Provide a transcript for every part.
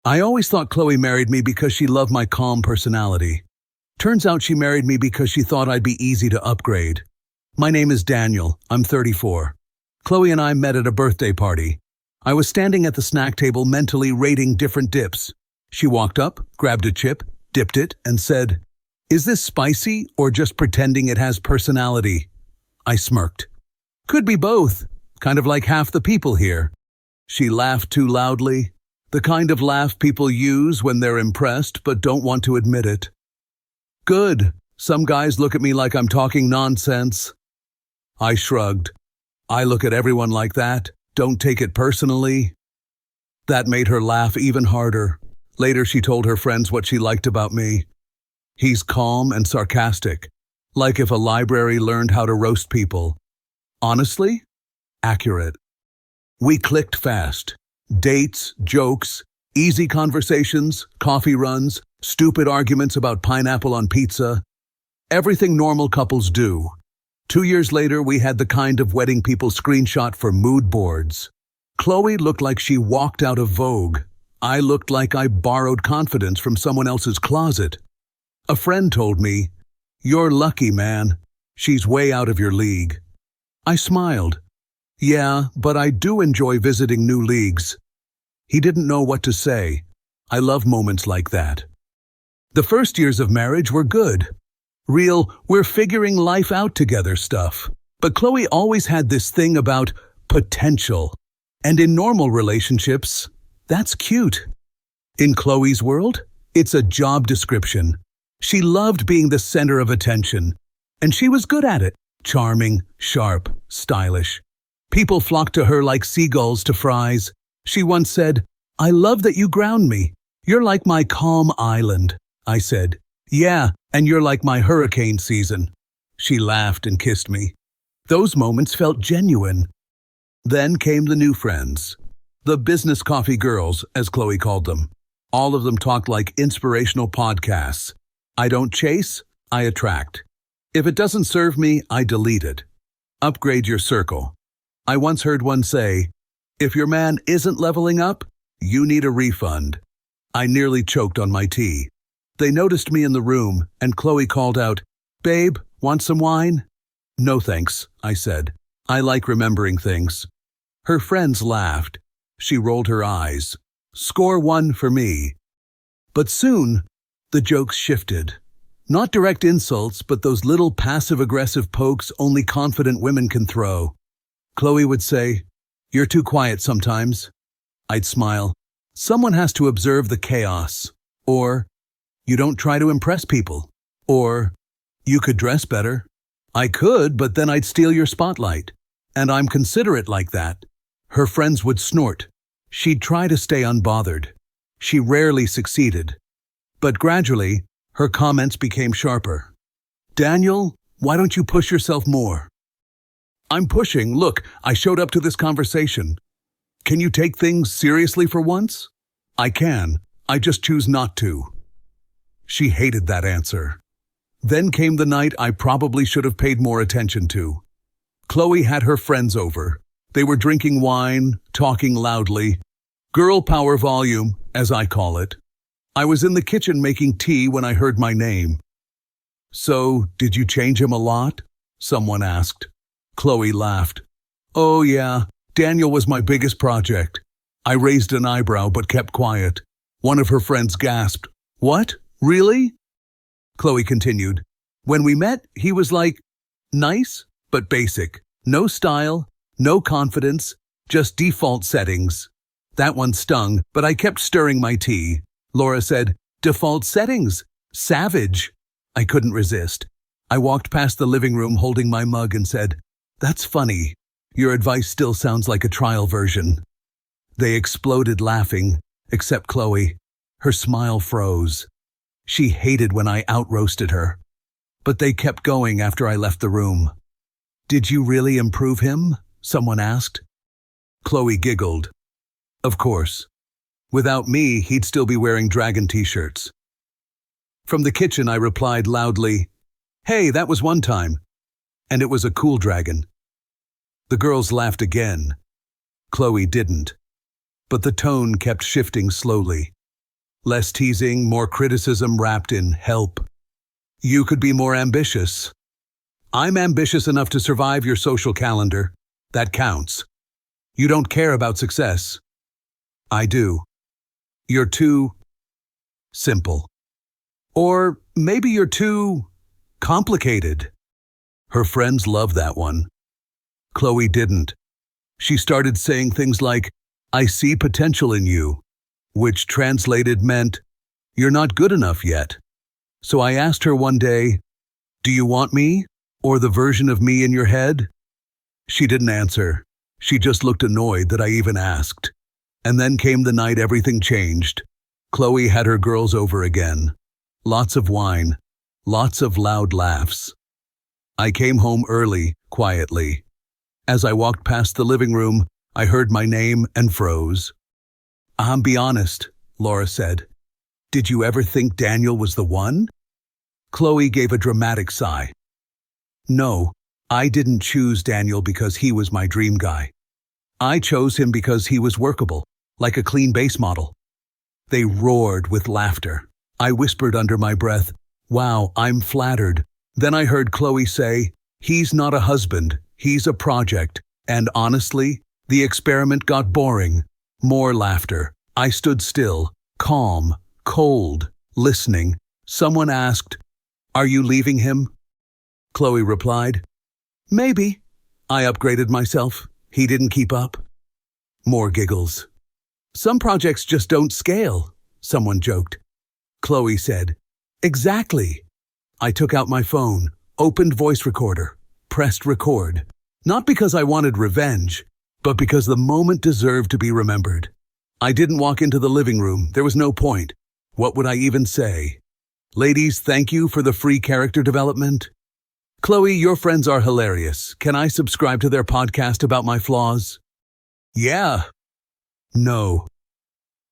I always thought Chloe married me because she loved my calm personality. Turns out she married me because she thought I'd be easy to upgrade. My name is Daniel. I'm 34. Chloe and I met at a birthday party. I was standing at the snack table mentally rating different dips. She walked up, grabbed a chip, dipped it, and said, "Is this spicy or just pretending it has personality?" I smirked. "Could be both. Kind of like half the people here." She laughed too loudly. The kind of laugh people use when they're impressed but don't want to admit it. "Good. Some guys look at me like I'm talking nonsense." I shrugged. "I look at everyone like that. Don't take it personally." That made her laugh even harder. Later she told her friends what she liked about me. "He's calm and sarcastic, like if a library learned how to roast people." Honestly, accurate. We clicked fast. Dates, jokes, easy conversations, coffee runs, stupid arguments about pineapple on pizza. Everything normal couples do. 2 years later, we had the kind of wedding people screenshot for mood boards. Chloe looked like she walked out of Vogue. I looked like I borrowed confidence from someone else's closet. A friend told me, "You're lucky, man. She's way out of your league." I smiled. "Yeah, but I do enjoy visiting new leagues." He didn't know what to say. I love moments like that. The first years of marriage were good. Real, we're figuring life out together stuff. But Chloe always had this thing about potential. And in normal relationships, that's cute. In Chloe's world, it's a job description. She loved being the center of attention. And she was good at it. Charming, sharp, stylish. People flocked to her like seagulls to fries. She once said, "I love that you ground me. You're like my calm island." I said, "Yeah, and you're like my hurricane season." She laughed and kissed me. Those moments felt genuine. Then came the new friends. The business coffee girls, as Chloe called them. All of them talked like inspirational podcasts. I don't chase, I attract. If it doesn't serve me, I delete it. Upgrade your circle. I once heard one say, "If your man isn't leveling up, you need a refund." I nearly choked on my tea. They noticed me in the room, and Chloe called out, "Babe, want some wine?" "No thanks," I said. "I like remembering things." Her friends laughed. She rolled her eyes. Score 1 for me. But soon, the jokes shifted. Not direct insults, but those little passive-aggressive pokes only confident women can throw. Chloe would say, "You're too quiet sometimes." I'd smile. "Someone has to observe the chaos." Or, "You don't try to impress people." Or, "You could dress better." I could, but then I'd steal your spotlight. And I'm considerate like that. Her friends would snort. She'd try to stay unbothered. She rarely succeeded. But gradually, her comments became sharper. "Daniel, why don't you push yourself more?" "I'm pushing. Look, I showed up to this conversation." "Can you take things seriously for once?" "I can. I just choose not to." She hated that answer. Then came the night I probably should have paid more attention to. Chloe had her friends over. They were drinking wine, talking loudly. Girl power volume, as I call it. I was in the kitchen making tea when I heard my name. "So, did you change him a lot?" someone asked. Chloe laughed. "Oh yeah, Daniel was my biggest project." I raised an eyebrow but kept quiet. One of her friends gasped. "What? Really?" Chloe continued. "When we met, he was like, nice, but basic. No style, no confidence, just default settings." That one stung, but I kept stirring my tea. Laura said, "Default settings? Savage." I couldn't resist. I walked past the living room holding my mug and said, "That's funny. Your advice still sounds like a trial version." They exploded laughing, except Chloe. Her smile froze. She hated when I out-roasted her. But they kept going after I left the room. "Did you really improve him?" someone asked. Chloe giggled. "Of course. Without me, he'd still be wearing dragon t-shirts." From the kitchen, I replied loudly, "Hey, that was one time. And it was a cool dragon." The girls laughed again. Chloe didn't. But the tone kept shifting slowly. Less teasing, more criticism wrapped in help. You could be more ambitious. I'm ambitious enough to survive your social calendar. That counts. You don't care about success. I do. You're too simple. Or maybe you're too complicated. Her friends loved that one. Chloe didn't. She started saying things like, I see potential in you, which translated meant, you're not good enough yet. So I asked her one day, do you want me, or the version of me in your head? She didn't answer. She just looked annoyed that I even asked. And then came the night everything changed. Chloe had her girls over again. Lots of wine, lots of loud laughs. I came home early, quietly. As I walked past the living room, I heard my name and froze. Be honest, Laura said. Did you ever think Daniel was the one? Chloe gave a dramatic sigh. No, I didn't choose Daniel because he was my dream guy. I chose him because he was workable, like a clean base model. They roared with laughter. I whispered under my breath, wow, I'm flattered. Then I heard Chloe say, he's not a husband, he's a project. And honestly, the experiment got boring. More laughter. I stood still, calm, cold, listening. Someone asked, are you leaving him? Chloe replied, maybe. I upgraded myself. He didn't keep up. More giggles. Some projects just don't scale, someone joked. Chloe said, exactly. I took out my phone, opened voice recorder, pressed record. Not because I wanted revenge, but because the moment deserved to be remembered. I didn't walk into the living room. There was no point. What would I even say? Ladies, thank you for the free character development. Chloe, your friends are hilarious. Can I subscribe to their podcast about my flaws? Yeah. No.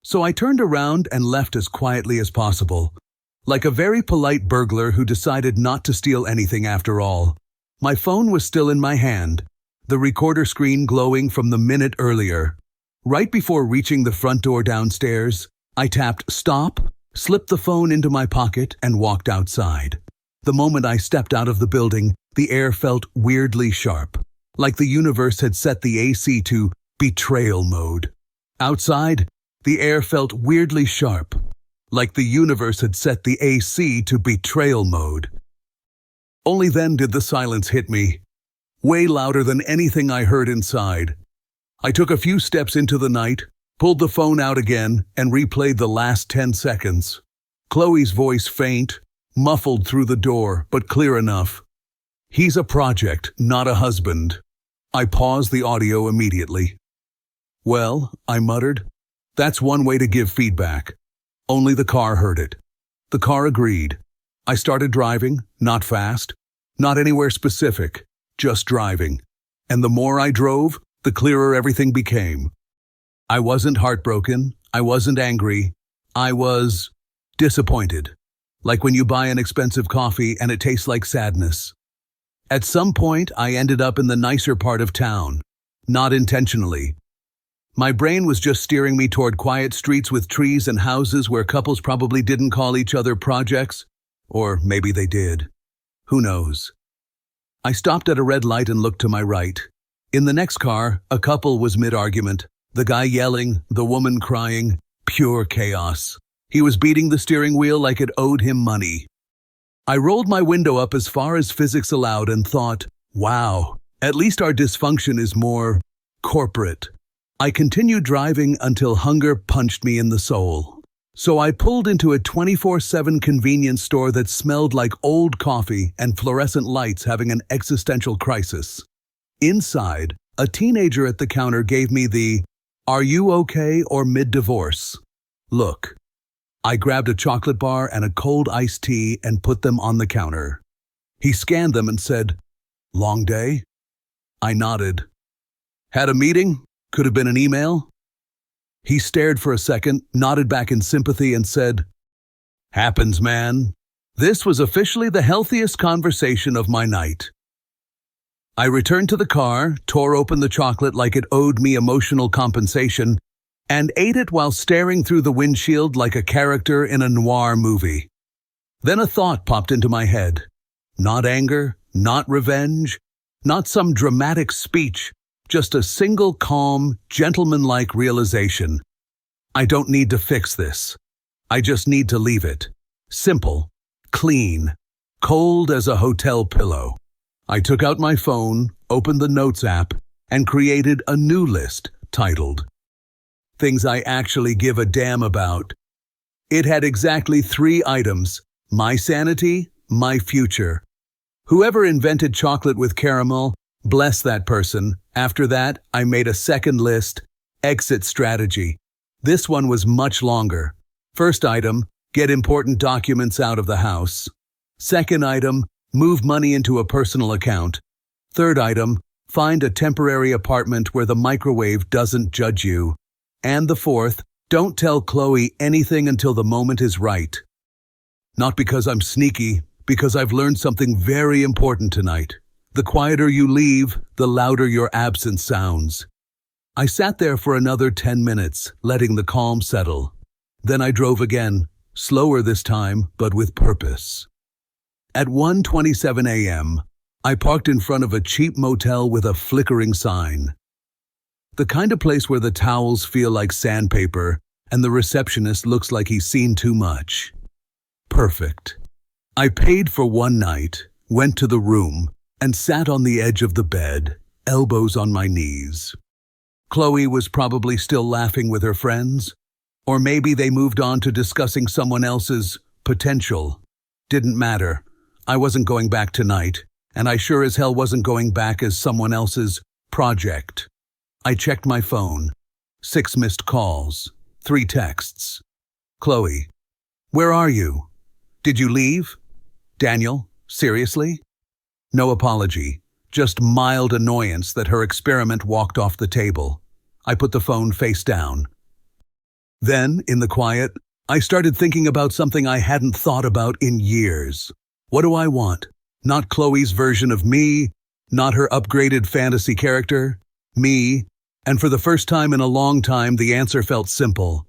So I turned around and left as quietly as possible, like a very polite burglar who decided not to steal anything after all. My phone was still in my hand, the recorder screen glowing from the minute earlier. Right before reaching the front door downstairs, I tapped stop, slipped the phone into my pocket, and walked outside. The moment I stepped out of the building, the air felt weirdly sharp, like the universe had set the AC to betrayal mode. Outside, the air felt weirdly sharp, like the universe had set the AC to betrayal mode. Only then did the silence hit me, way louder than anything I heard inside. I took a few steps into the night, pulled the phone out again, and replayed the last 10 seconds. Chloe's voice faint, muffled through the door, but clear enough. He's a project, not a husband. I paused the audio immediately. Well, I muttered, that's one way to give feedback. Only the car heard it. The car agreed. I started driving, not fast, not anywhere specific, just driving. And the more I drove, the clearer everything became. I wasn't heartbroken. I wasn't angry. I was disappointed. Like when you buy an expensive coffee and it tastes like sadness. At some point, I ended up in the nicer part of town. Not intentionally. My brain was just steering me toward quiet streets with trees and houses where couples probably didn't call each other projects. Or maybe they did. Who knows? I stopped at a red light and looked to my right. In the next car, a couple was mid-argument. The guy yelling, the woman crying. Pure chaos. He was beating the steering wheel like it owed him money. I rolled my window up as far as physics allowed and thought, wow, at least our dysfunction is more corporate. I continued driving until hunger punched me in the soul. So I pulled into a 24/7 convenience store that smelled like old coffee and fluorescent lights having an existential crisis. Inside, a teenager at the counter gave me the, "Are you okay?" or mid-divorce look. I grabbed a chocolate bar and a cold iced tea and put them on the counter. He scanned them and said, "Long day?" I nodded. "Had a meeting? Could have been an email?" He stared for a second, nodded back in sympathy and said, "Happens, man." This was officially the healthiest conversation of my night. I returned to the car, tore open the chocolate like it owed me emotional compensation, and ate it while staring through the windshield like a character in a noir movie. Then a thought popped into my head. Not anger, not revenge, not some dramatic speech, just a single calm, gentlemanlike realization. I don't need to fix this. I just need to leave it. Simple, clean, cold as a hotel pillow. I took out my phone, opened the Notes app, and created a new list titled Things I Actually Give a Damn About. It had exactly 3 items: my sanity, my future. Whoever invented chocolate with caramel, bless that person. After that, I made a second list, exit strategy. This one was much longer. First item, get important documents out of the house. Second item, move money into a personal account. Third item, find a temporary apartment where the microwave doesn't judge you. And the fourth, don't tell Chloe anything until the moment is right. Not because I'm sneaky, because I've learned something very important tonight. The quieter you leave, the louder your absence sounds. I sat there for another 10 minutes, letting the calm settle. Then I drove again, slower this time, but with purpose. At 1:27 a.m., I parked in front of a cheap motel with a flickering sign. The kind of place where the towels feel like sandpaper and the receptionist looks like he's seen too much. Perfect. I paid for one night, went to the room, and sat on the edge of the bed, elbows on my knees. Chloe was probably still laughing with her friends, or maybe they moved on to discussing someone else's potential. Didn't matter. I wasn't going back tonight, and I sure as hell wasn't going back as someone else's project. I checked my phone. 6 missed calls, 3 texts. Chloe, where are you? Did you leave? Daniel, seriously? No apology, just mild annoyance that her experiment walked off the table. I put the phone face down. Then, in the quiet, I started thinking about something I hadn't thought about in years. What do I want? Not Chloe's version of me, not her upgraded fantasy character. Me, and for the first time in a long time, the answer felt simple.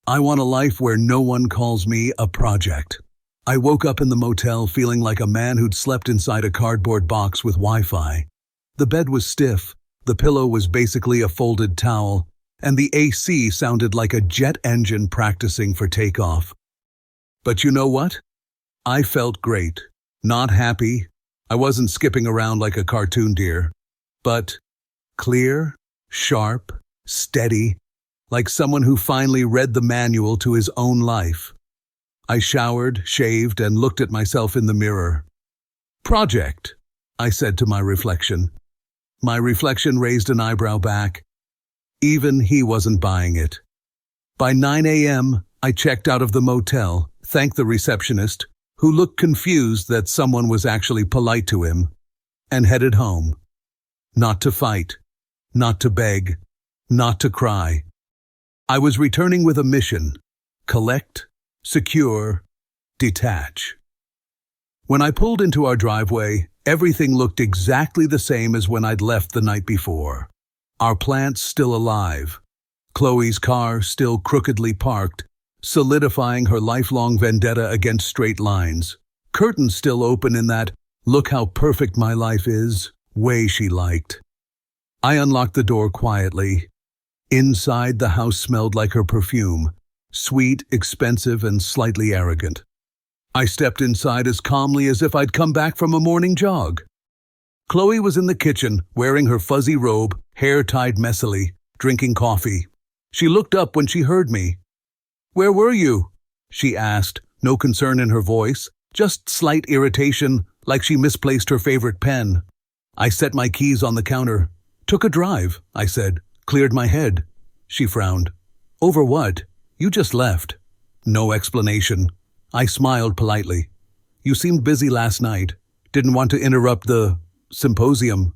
I want a life where no one calls me a project. I woke up in the motel feeling like a man who'd slept inside a cardboard box with Wi-Fi. The bed was stiff, the pillow was basically a folded towel, and the AC sounded like a jet engine practicing for takeoff. But you know what? I felt great. Not happy. I wasn't skipping around like a cartoon deer. But clear, sharp, steady, like someone who finally read the manual to his own life. I showered, shaved, and looked at myself in the mirror. Project, I said to my reflection. My reflection raised an eyebrow back. Even he wasn't buying it. By 9 a.m., I checked out of the motel, thanked the receptionist, who looked confused that someone was actually polite to him, and headed home. Not to fight, not to beg, not to cry. I was returning with a mission: collect, secure, detach. When I pulled into our driveway, everything looked exactly the same as when I'd left the night before. Our plants still alive, Chloe's car still crookedly parked, solidifying her lifelong vendetta against straight lines, curtains still open in that "look how perfect my life is" way she liked. I unlocked the door quietly. Inside, the house smelled like her perfume, sweet, expensive, and slightly arrogant. I stepped inside as calmly as if I'd come back from a morning jog. Chloe was in the kitchen, wearing her fuzzy robe, hair tied messily, drinking coffee. She looked up when she heard me. "Where were you?" she asked, no concern in her voice, just slight irritation, like she misplaced her favorite pen. I set my keys on the counter. "Took a drive," I said. "Cleared my head." She frowned. "Over what? You just left." No explanation. I smiled politely. "You seemed busy last night. Didn't want to interrupt the symposium."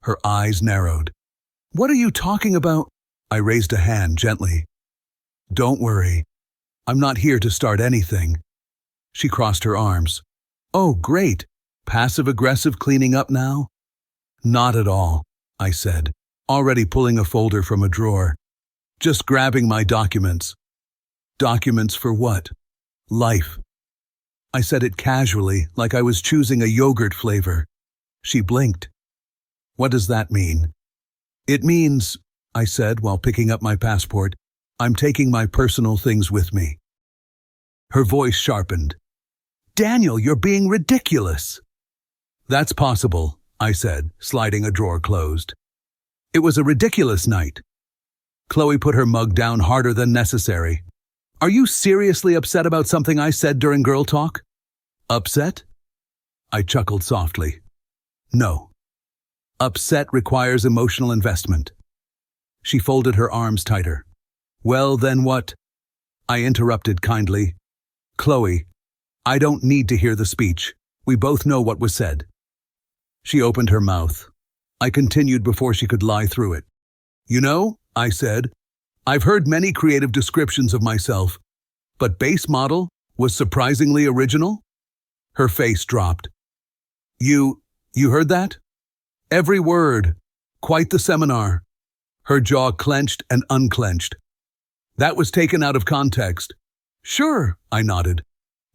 Her eyes narrowed. "What are you talking about?" I raised a hand gently. "Don't worry. I'm not here to start anything." She crossed her arms. "Oh, great. Passive-aggressive cleaning up now?" "Not at all," I said, already pulling a folder from a drawer. Just grabbing my documents. Documents for what? Life. I said it casually, like I was choosing a yogurt flavor. She blinked. What does that mean? It means, I said while picking up my passport, I'm taking my personal things with me. Her voice sharpened. Daniel, you're being ridiculous. That's possible, I said, sliding a drawer closed. It was a ridiculous night. Chloe put her mug down harder than necessary. Are you seriously upset about something I said during girl talk? Upset? I chuckled softly. No. Upset requires emotional investment. She folded her arms tighter. Well, then what? I interrupted kindly. Chloe, I don't need to hear the speech. We both know what was said. She opened her mouth. I continued before she could lie through it. You know, I said, I've heard many creative descriptions of myself, but base model was surprisingly original. Her face dropped. You heard that? Every word. Quite the seminar. Her jaw clenched and unclenched. That was taken out of context. Sure, I nodded.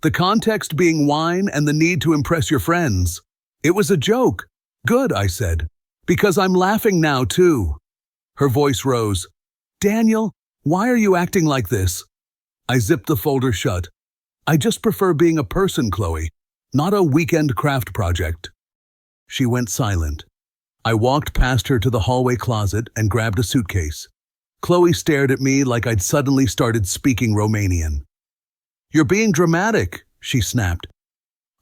The context being wine and the need to impress your friends. It was a joke. Good, I said, because I'm laughing now too. Her voice rose. Daniel, why are you acting like this? I zipped the folder shut. I just prefer being a person, Chloe, not a weekend craft project. She went silent. I walked past her to the hallway closet and grabbed a suitcase. Chloe stared at me like I'd suddenly started speaking Romanian. You're being dramatic, she snapped.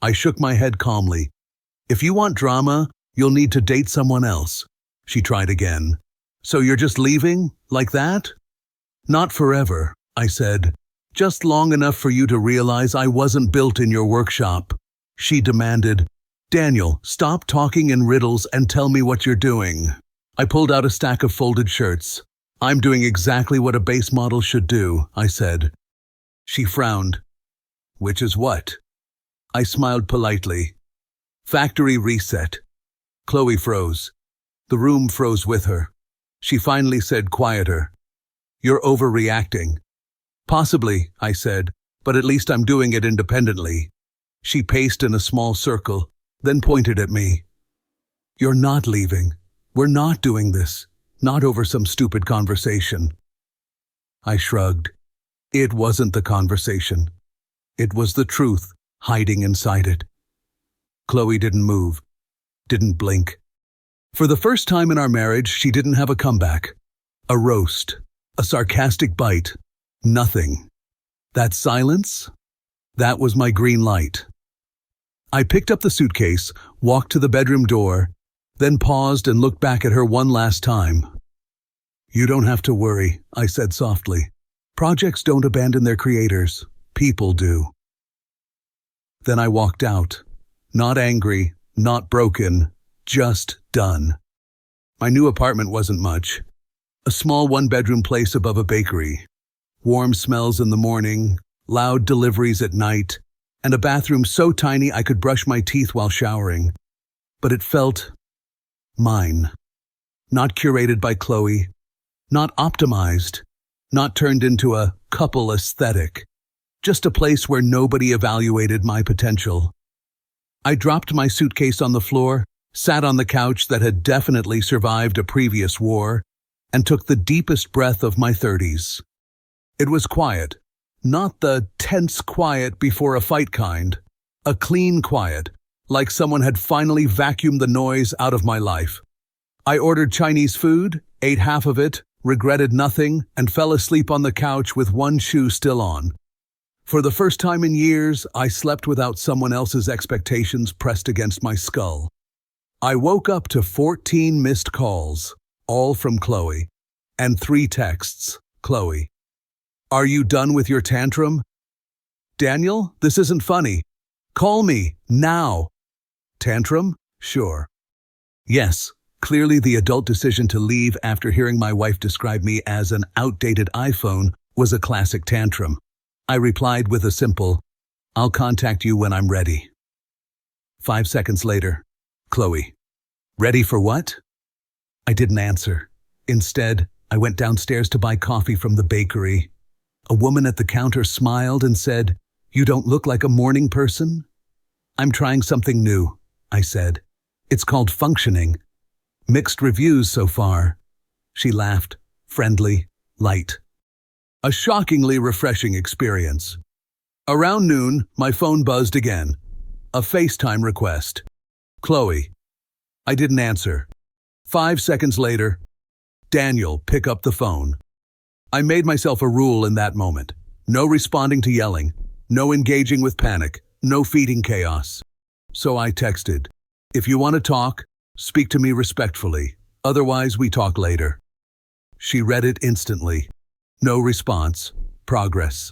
I shook my head calmly. If you want drama, you'll need to date someone else. She tried again. So you're just leaving? Like that? Not forever, I said. Just long enough for you to realize I wasn't built in your workshop. She demanded, Daniel, stop talking in riddles and tell me what you're doing. I pulled out a stack of folded shirts. I'm doing exactly what a base model should do, I said. She frowned. Which is what? I smiled politely. Factory reset. Chloe froze. The room froze with her. She finally said quieter. You're overreacting. Possibly, I said, but at least I'm doing it independently. She paced in a small circle, then pointed at me. You're not leaving. We're not doing this. Not over some stupid conversation. I shrugged. It wasn't the conversation. It was the truth hiding inside it. Chloe didn't move, didn't blink. For the first time in our marriage, she didn't have a comeback. A roast, a sarcastic bite, nothing. That silence? That was my green light. I picked up the suitcase, walked to the bedroom door, then paused and looked back at her one last time. You don't have to worry, I said softly. Projects don't abandon their creators. People do. Then I walked out. Not angry, not broken, just done. My new apartment wasn't much. A small one-bedroom place above a bakery. Warm smells in the morning, loud deliveries at night, and a bathroom so tiny I could brush my teeth while showering. But it felt mine. Not curated by Chloe, not optimized, not turned into a couple aesthetic. Just a place where nobody evaluated my potential. I dropped my suitcase on the floor, sat on the couch that had definitely survived a previous war, and took the deepest breath of my 30s. It was quiet, not the tense quiet before a fight kind, a clean quiet, like someone had finally vacuumed the noise out of my life. I ordered Chinese food, ate half of it, regretted nothing, and fell asleep on the couch with one shoe still on. For the first time in years, I slept without someone else's expectations pressed against my skull. I woke up to 14 missed calls, all from Chloe, and 3 texts. Chloe, are you done with your tantrum? Daniel, this isn't funny. Call me, now. Tantrum? Sure. Yes, clearly the adult decision to leave after hearing my wife describe me as an outdated iPhone was a classic tantrum. I replied with a simple, I'll contact you when I'm ready. 5 seconds later, Chloe, ready for what? I didn't answer. Instead, I went downstairs to buy coffee from the bakery. A woman at the counter smiled and said, "You don't look like a morning person?" "I'm trying something new," I said. "It's called functioning. Mixed reviews so far." She laughed, friendly, light. A shockingly refreshing experience. Around noon, my phone buzzed again. A FaceTime request. "Chloe." I didn't answer. 5 seconds later, "Daniel, pick up the phone." I made myself a rule in that moment. No responding to yelling, no engaging with panic, no feeding chaos. So I texted, "If you want to talk, speak to me respectfully. Otherwise, we talk later." She read it instantly. No response. Progress.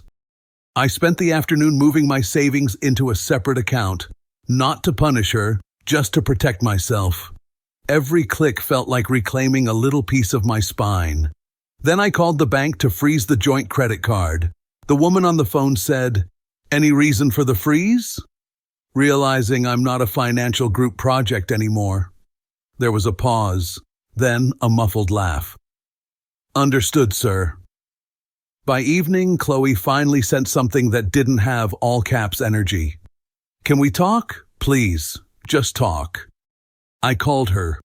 I spent the afternoon moving my savings into a separate account, not to punish her, just to protect myself. Every click felt like reclaiming a little piece of my spine. Then I called the bank to freeze the joint credit card. The woman on the phone said, "Any reason for the freeze?" Realizing I'm not a financial group project anymore. There was a pause, then a muffled laugh. "Understood, sir." By evening, Chloe finally sent something that didn't have all caps energy. "Can we talk? Please, just talk." I called her.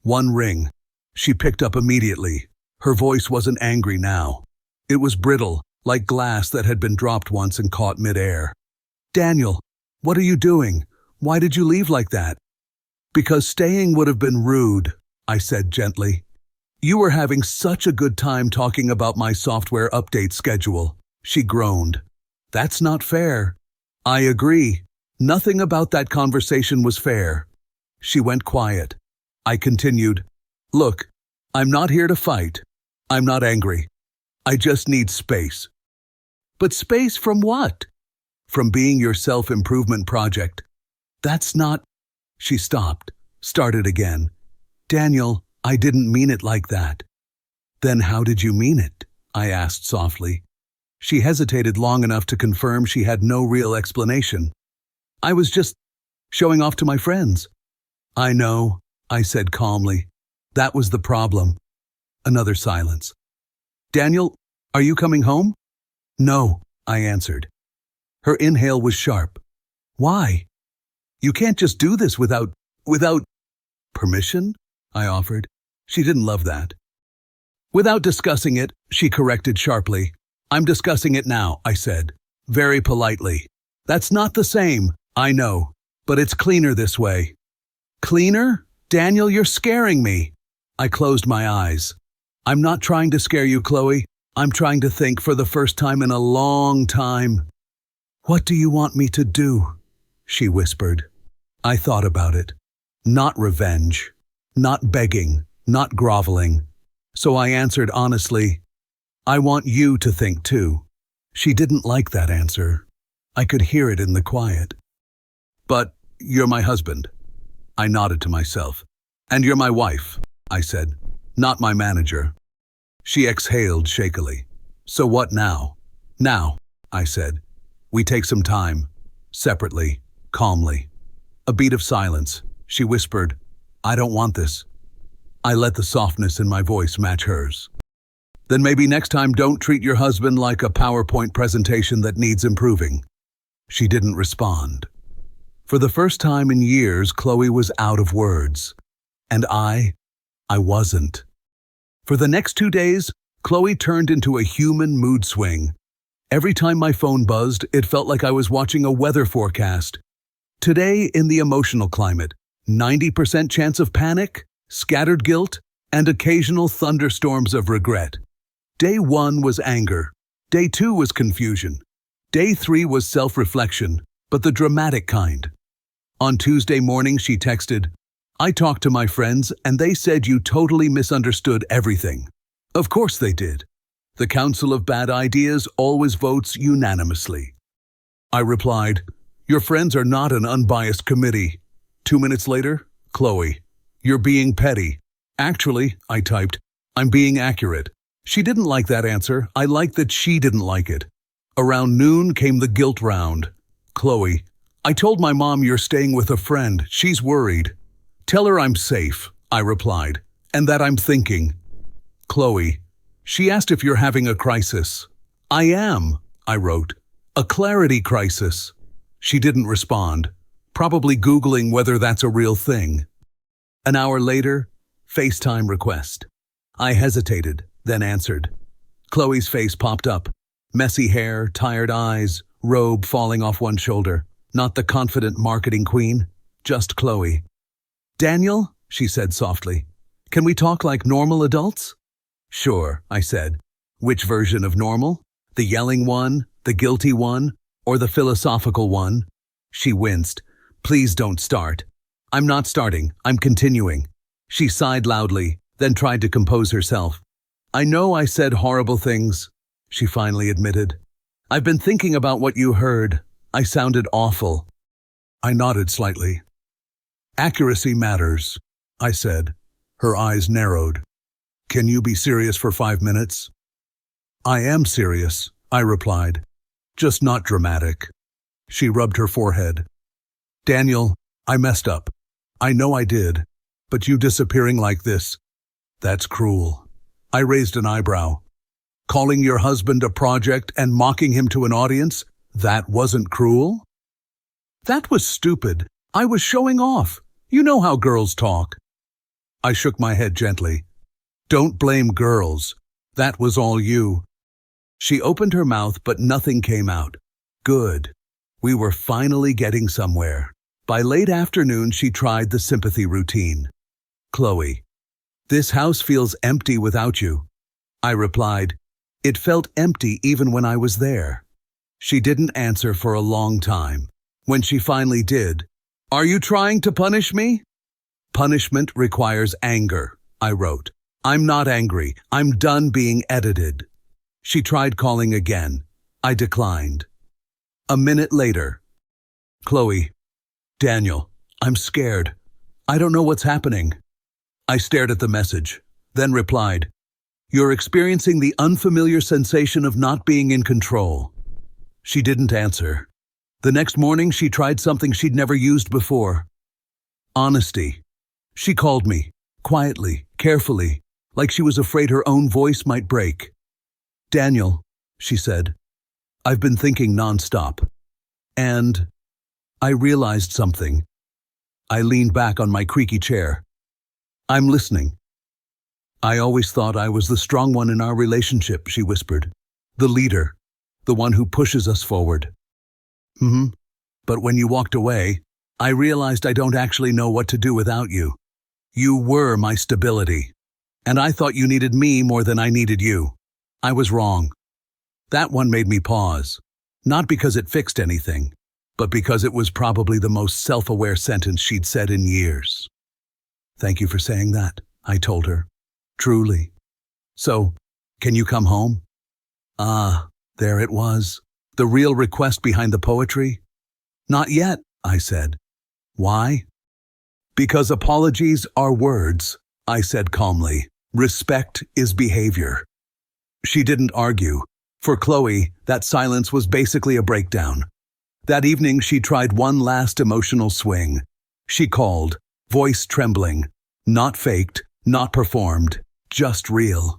One ring. She picked up immediately. Her voice wasn't angry now. It was brittle, like glass that had been dropped once and caught midair. "Daniel, what are you doing? Why did you leave like that?" "Because staying would have been rude," I said gently. "You were having such a good time talking about my software update schedule." She groaned. "That's not fair." "I agree. Nothing about that conversation was fair." She went quiet. I continued, "Look, I'm not here to fight. I'm not angry. I just need space." "But space from what?" "From being your self-improvement project." "That's not—" She stopped, started again. "Daniel, I didn't mean it like that." "Then how did you mean it?" I asked softly. She hesitated long enough to confirm she had no real explanation. "I was just showing off to my friends." "I know," I said calmly. "That was the problem." Another silence. "Daniel, are you coming home?" "No," I answered. Her inhale was sharp. "Why? You can't just do this without permission?" I offered. She didn't love that. "Without discussing it," she corrected sharply. "I'm discussing it now," I said, very politely. "That's not the same, I know, but it's cleaner this way." "Cleaner? Daniel, you're scaring me." I closed my eyes. "I'm not trying to scare you, Chloe. I'm trying to think for the first time in a long time." "What do you want me to do?" she whispered. I thought about it. Not revenge. Not begging. Not groveling. So I answered honestly, "I want you to think too." She didn't like that answer. I could hear it in the quiet. "But you're my husband." I nodded to myself. "And you're my wife," I said, "not my manager." She exhaled shakily. "So what now?" "Now," I said, "we take some time, separately, calmly." A beat of silence. She whispered, "I don't want this." I let the softness in my voice match hers. "Then maybe next time don't treat your husband like a PowerPoint presentation that needs improving." She didn't respond. For the first time in years, Chloe was out of words. And I wasn't. For the next 2 days, Chloe turned into a human mood swing. Every time my phone buzzed, it felt like I was watching a weather forecast. Today, in the emotional climate, 90% chance of panic, scattered guilt, and occasional thunderstorms of regret. Day 1 was anger. Day 2 was confusion. Day 3 was self-reflection, but the dramatic kind. On Tuesday morning, she texted, "I talked to my friends and they said you totally misunderstood everything." Of course they did. The Council of Bad Ideas always votes unanimously. I replied, "Your friends are not an unbiased committee." 2 minutes later, Chloe, "You're being petty." "Actually," I typed, "I'm being accurate." She didn't like that answer. I liked that she didn't like it. Around noon came the guilt round. "Chloe, I told my mom you're staying with a friend. She's worried." "Tell her I'm safe," I replied, "and that I'm thinking." "Chloe, She asked if you're having a crisis. I am, I wrote. A clarity crisis. She didn't respond, probably Googling whether that's a real thing. An hour later, FaceTime request. I hesitated, then answered. Chloe's face popped up. Messy hair, tired eyes, robe falling off one shoulder. Not the confident marketing queen, just Chloe. Daniel, she said softly, can we talk like normal adults? Sure, I said. Which version of normal? The yelling one, the guilty one, or the philosophical one? She winced. Please don't start. I'm not starting, I'm continuing. She sighed loudly, then tried to compose herself. I know I said horrible things, she finally admitted. I've been thinking about what you heard. I sounded awful. I nodded slightly. Accuracy matters, I said. Her eyes narrowed. Can you be serious for 5 minutes? I am serious, I replied. Just not dramatic. She rubbed her forehead. Daniel, I messed up. I know I did. But you disappearing like this, that's cruel. I raised an eyebrow. Calling your husband a project and mocking him to an audience, that wasn't cruel? That was stupid. I was showing off. You know how girls talk. I shook my head gently. Don't blame girls. That was all you. She opened her mouth, but nothing came out. Good. We were finally getting somewhere. By late afternoon, she tried the sympathy routine. Chloe, this house feels empty without you. I replied, it felt empty even when I was there. She didn't answer for a long time. When she finally did, are you trying to punish me? Punishment requires anger, I wrote. I'm not angry. I'm done being edited. She tried calling again. I declined. A minute later. Chloe, Daniel, I'm scared. I don't know what's happening. I stared at the message, then replied, you're experiencing the unfamiliar sensation of not being in control. She didn't answer. The next morning, she tried something she'd never used before. Honesty. She called me, quietly, carefully, like she was afraid her own voice might break. Daniel, she said, I've been thinking nonstop. And I realized something. I leaned back on my creaky chair. I'm listening. I always thought I was the strong one in our relationship, she whispered. The leader, the one who pushes us forward. But when you walked away, I realized I don't actually know what to do without you. You were my stability. And I thought you needed me more than I needed you. I was wrong. That one made me pause. Not because it fixed anything, but because it was probably the most self-aware sentence she'd said in years. Thank you for saying that, I told her. Truly. So, can you come home? Ah, there it was. The real request behind the poetry? Not yet, I said. Why? Because apologies are words, I said calmly. Respect is behavior. She didn't argue. For Chloe, that silence was basically a breakdown. That evening, she tried one last emotional swing. She called, voice trembling, not faked, not performed, just real.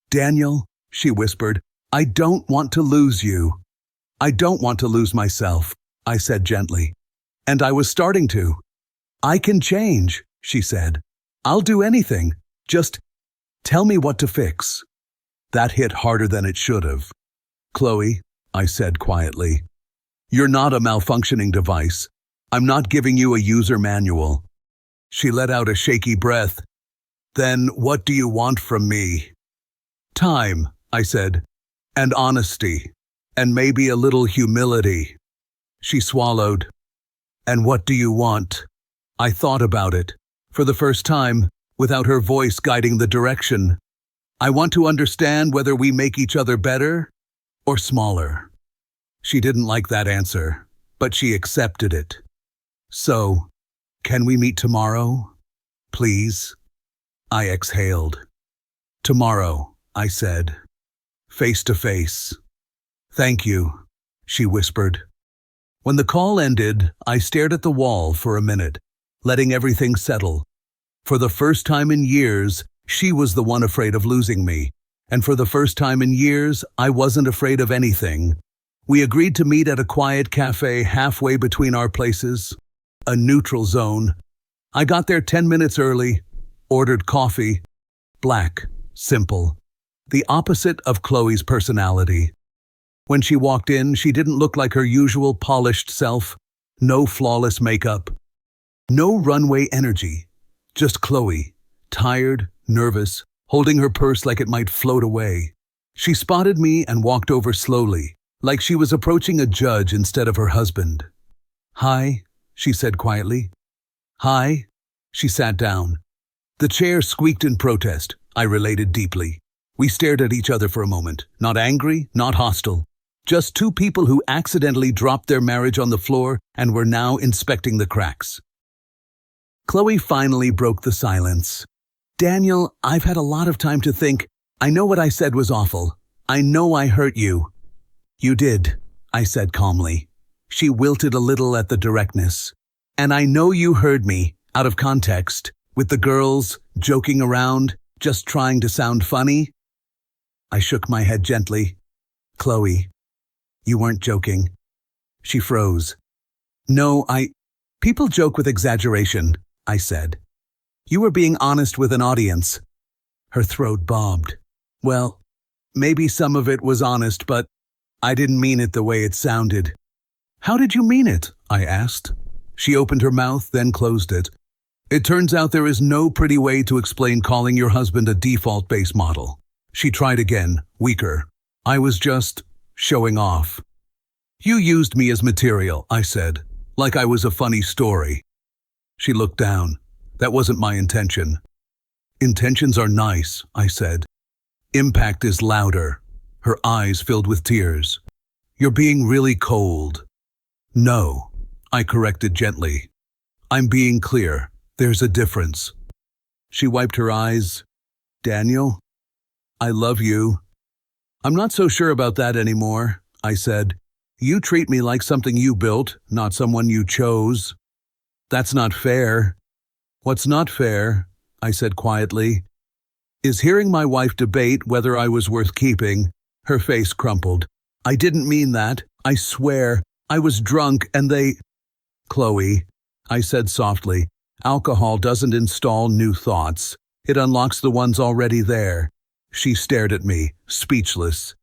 Daniel, she whispered, I don't want to lose you. I don't want to lose myself, I said gently. And I was starting to. I can change, she said. I'll do anything. Just tell me what to fix. That hit harder than it should have. Chloe, I said quietly, you're not a malfunctioning device. I'm not giving you a user manual. She let out a shaky breath. Then what do you want from me? Time, I said, and honesty, and maybe a little humility. She swallowed. And what do you want? I thought about it, for the first time, without her voice guiding the direction. I want to understand whether we make each other better or smaller. She didn't like that answer, but she accepted it. So, can we meet tomorrow? Please? I exhaled. Tomorrow, I said. Face to face. Thank you, she whispered. When the call ended, I stared at the wall for a minute, letting everything settle. For the first time in years, she was the one afraid of losing me, And for the first time in years, I wasn't afraid of anything. We agreed to meet at a quiet cafe halfway between our places, a neutral zone. I got there 10 minutes early, ordered coffee, black, simple, the opposite of Chloe's personality. When she walked in, she didn't look like her usual polished self, no flawless makeup, no runway energy, just Chloe, tired, nervous, holding her purse like it might float away. She spotted me and walked over slowly, like she was approaching a judge instead of her husband. "Hi," she said quietly. "Hi." She sat down. The chair squeaked in protest. I related deeply. We stared at each other for a moment, not angry, not hostile. Just two people who accidentally dropped their marriage on the floor and were now inspecting the cracks. Chloe finally broke the silence. "Daniel, I've had a lot of time to think. I know what I said was awful. I know I hurt you." "You did," I said calmly. She wilted a little at the directness. "And I know you heard me, out of context, with the girls, joking around, just trying to sound funny." I shook my head gently. "Chloe, you weren't joking." She froze. "No, people joke with exaggeration," I said. "You were being honest with an audience." Her throat bobbed. "Well, maybe some of it was honest, but I didn't mean it the way it sounded." "How did you mean it?" I asked. She opened her mouth, then closed it. "It turns out there is no pretty way to explain calling your husband a default base model." She tried again, weaker. "I was just showing off." "You used me as material," I said, like I was a funny story. She looked down. "That wasn't my intention." "Intentions are nice," I said. "Impact is louder." Her eyes filled with tears. "You're being really cold." "No," I corrected gently. "I'm being clear. There's a difference." She wiped her eyes. "Daniel, I love you." "I'm not so sure about that anymore," I said. "You treat me like something you built, not someone you chose." "That's not fair." "What's not fair," I said quietly, "is hearing my wife debate whether I was worth keeping." Her face crumpled. "I didn't mean that. I swear. I was drunk and they—" "Chloe," I said softly, "alcohol doesn't install new thoughts. It unlocks the ones already there." She stared at me, speechless.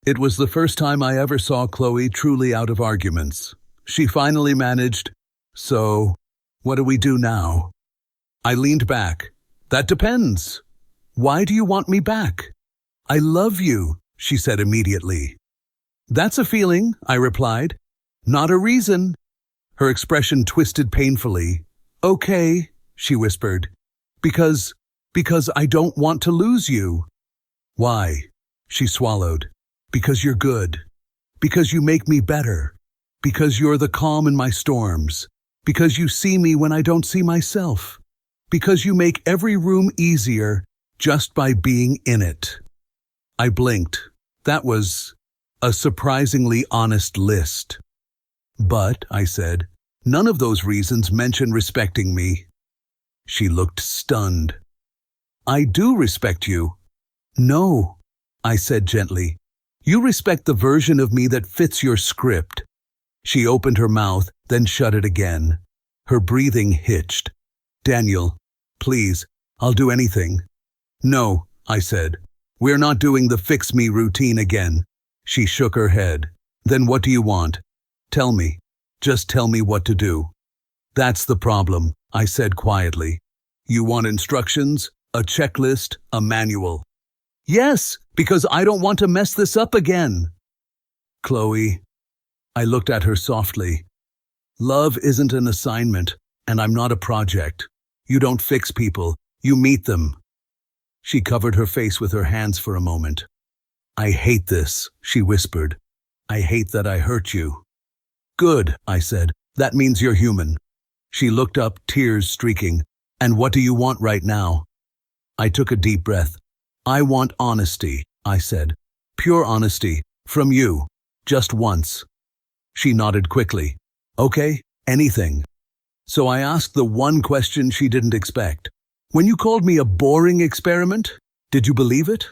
It was the first time I ever saw Chloe truly out of arguments. She finally managed, "So, what do we do now?" I leaned back. "That depends. Why do you want me back?" "I love you," she said immediately. "That's a feeling," I replied. "Not a reason." Her expression twisted painfully. "Okay," she whispered. Because I don't want to lose you." "Why?" She swallowed. "Because you're good. Because you make me better. Because you're the calm in my storms. Because you see me when I don't see myself. Because you make every room easier just by being in it." I blinked. That was a surprisingly honest list. "But," I said, "none of those reasons mention respecting me." She looked stunned. "I do respect you." "No," I said gently. "You respect the version of me that fits your script." She opened her mouth, then shut it again. Her breathing hitched. "Daniel, please, I'll do anything." "No," I said. "We're not doing the fix-me routine again." She shook her head. "Then what do you want? Tell me. Just tell me what to do." "That's the problem," I said quietly. "You want instructions, a checklist, a manual." "Yes, because I don't want to mess this up again." "Chloe," I looked at her softly. "Love isn't an assignment, and I'm not a project. You don't fix people, you meet them." She covered her face with her hands for a moment. "I hate this," she whispered. "I hate that I hurt you." "Good," I said. "That means you're human." She looked up, tears streaking. "And what do you want right now?" I took a deep breath. "I want honesty," I said. "Pure honesty, from you, just once." She nodded quickly. "Okay, anything." So I asked the one question she didn't expect. "When you called me a boring experiment, did you believe it?"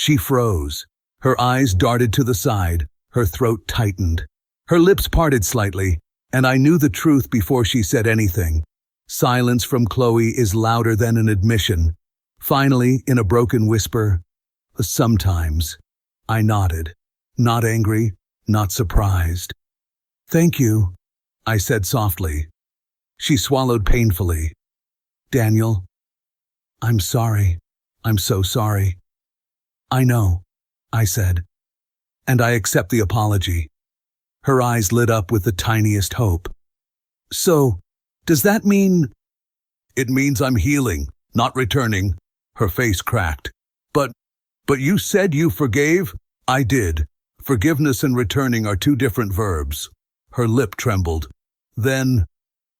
She froze. Her eyes darted to the side, her throat tightened. Her lips parted slightly, and I knew the truth before she said anything. Silence from Chloe is louder than an admission. Finally, in a broken whisper, "Sometimes." I nodded. Not angry, not surprised. "Thank you," I said softly. She swallowed painfully. "Daniel, I'm sorry. I'm so sorry." "I know," I said, "and I accept the apology." Her eyes lit up with the tiniest hope. "So, does that mean—" "It means I'm healing, not returning." Her face cracked. But you said you forgave?" "I did. Forgiveness and returning are two different verbs." Her lip trembled. "Then,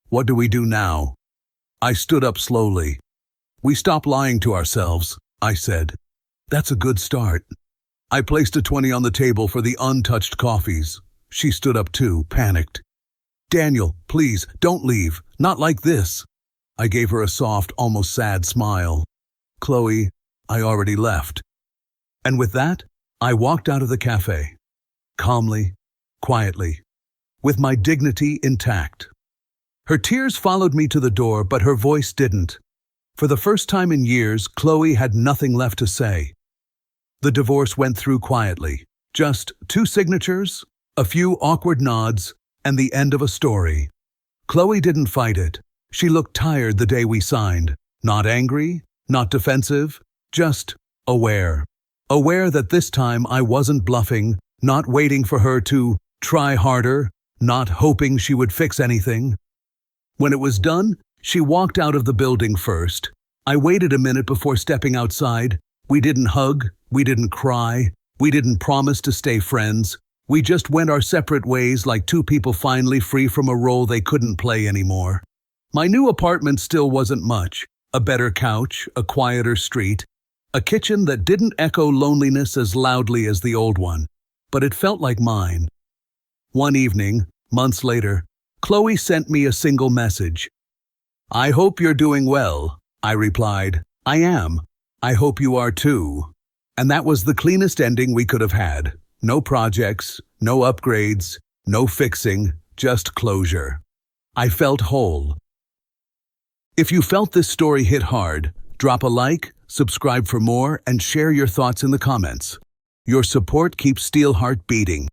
what do we do now?" I stood up slowly. "We stop lying to ourselves," I said. "That's a good start." I placed a 20 on the table for the untouched coffees. She stood up too, panicked. "Daniel, please, don't leave. Not like this." I gave her a soft, almost sad smile. "Chloe, I already left." And with that, I walked out of the cafe. Calmly, quietly, with my dignity intact. Her tears followed me to the door, but her voice didn't. For the first time in years, Chloe had nothing left to say. The divorce went through quietly. Just 2 signatures, a few awkward nods, and the end of a story. Chloe didn't fight it. She looked tired the day we signed. Not angry, not defensive, just aware. Aware that this time I wasn't bluffing, not waiting for her to try harder, not hoping she would fix anything. When it was done, she walked out of the building first. I waited a minute before stepping outside. We didn't hug, we didn't cry, we didn't promise to stay friends. We just went our separate ways like 2 people finally free from a role they couldn't play anymore. My new apartment still wasn't much. A better couch, a quieter street, a kitchen that didn't echo loneliness as loudly as the old one, but it felt like mine. One evening, months later, Chloe sent me a single message. "I hope you're doing well," I replied. "I am. I hope you are too." And that was the cleanest ending we could have had. No projects, no upgrades, no fixing, just closure. I felt whole. If you felt this story hit hard, drop a like, subscribe for more, and share your thoughts in the comments. Your support keeps Steelheart beating.